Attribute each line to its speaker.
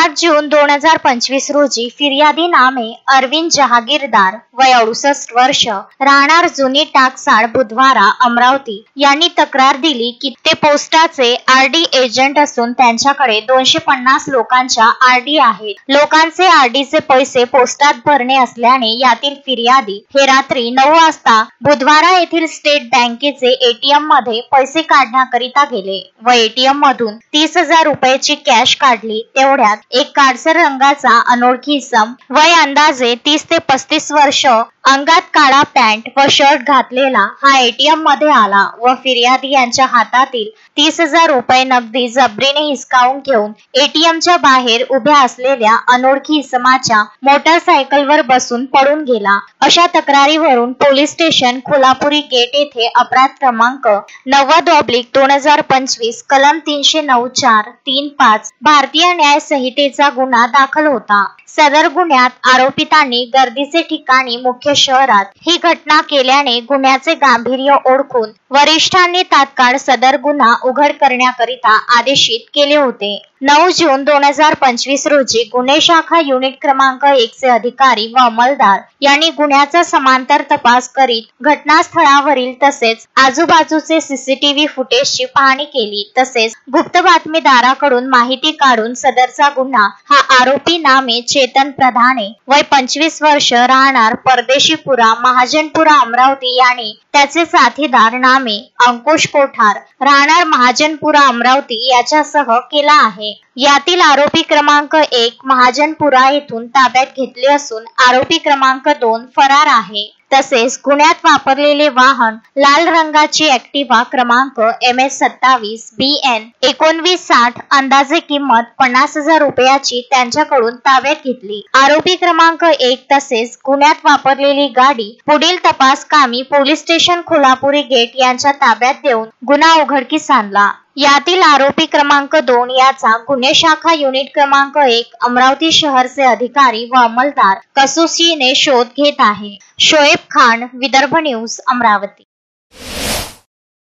Speaker 1: 8 जून 2025 रोजी फिर्यादी नामे अरविंद जहागीरदार वय 68 वर्ष राहणार जुनी टाकसाळ बुधवारा अमरावती यांनी तक्रार दिली की ते पोस्टाचे आरडी एजंट असून त्यांच्याकडे 250 लोकांच्या आरडी आहेत. लोकांचे आरडीचे पैसे पोस्टात भरणे असल्याने यातील फिर्यादी हे रात्री 9 वाजता बुधवारा येथील स्टेट बँकेचे एटीएम मध्ये पैसे काढण्याकरिता गेले व एटीएम मधून 30,000 रुपयाची कॅश काढली. तेवढ्यात एक काळसर रंगाचा अनोळखी इसम वय अंदाजे 30 ते 35 वर्ष अंगात काळा पॅन्ट व शर्ट घातलेला हा एटीएम मध्ये आला व फिर्यादी यांच्या हातातील 30,000 रुपये नगदी जबरीने हिसकावून घेऊन एटीएमच्या बाहेर उभ्या असलेल्या अनोळखी इसमाच्या मोटरसायकलवर बसून पळून गेला. अशा तक्रारीवरून पोलीस स्टेशन कोल्हापुरी गेट येथे अपराध क्रमांक 90/2025 कलम 309(4)(3)(5) भारतीय न्याय संहितेचा गुन्हा दाखल होता. सदर गुन्ह्यात आरोपितांनी गर्दीचे ठिकाणी मुख्य शहरात ही घटना केल्याने गुन्ह्याचे गांभीर्य ओळखून वरिष्ठांनी तात्काळ सदर गुन्हा उघड करण्याकरिता आदेशित केले होते. 9 जून 2025 रोजी गुन्हे शाखा युनिट क्रमांक 1 चे अधिकारी व अंमलदार यांनी गुन्ह्याचा समांतर तपास करीत घटनास्थळावरील तसेच आजूबाजूचे सीसीटीव्ही फुटेजची पाहणी केली. तसेच गुप्त बातमीदाराकडून माहिती काढून सदरचा गुन्हा हा आरोपी नामे चेतन प्रधाने वय 25 वर्ष राहणार परदेशीपुरा महाजनपुरा अमरावती यांनी त्याचे साथीदार नामे अंकुश कोठार राहणार महाजनपुरा अमरावती याच्यासह केला आहे. यातील आरोपी क्रमांक 1 महाजनपुरा येथून ताब्यात घेतले असून आरोपी क्रमांक 2 फरार आहे. तसेच गुन्ह्यात वापरलेले वाहन लाल रंगाची ऍक्टिव्हा क्रमांक MS27 BN 1960 अंदाजे किंमत 50,000 रुपयाची त्यांच्याकडून ताब्यात घेतली. आरोपी क्रमांक 1 तसेच गुन्ह्यात वापरलेली गाडी पुढील तपास कामी पोलीस स्टेशन कोल्हापुरी गेट यांच्या ताब्यात देऊन गुन्हा उघडकीस आणला. यातील आरोपी क्रमांक 2 याचा गुन्हे शाखा युनिट क्रमांक 1 अमरावती शहरचे अधिकारी व अंमलदार कसोशीने शोध घेत आहे. शोएब खान, विदर्भ न्यूज, अमरावती.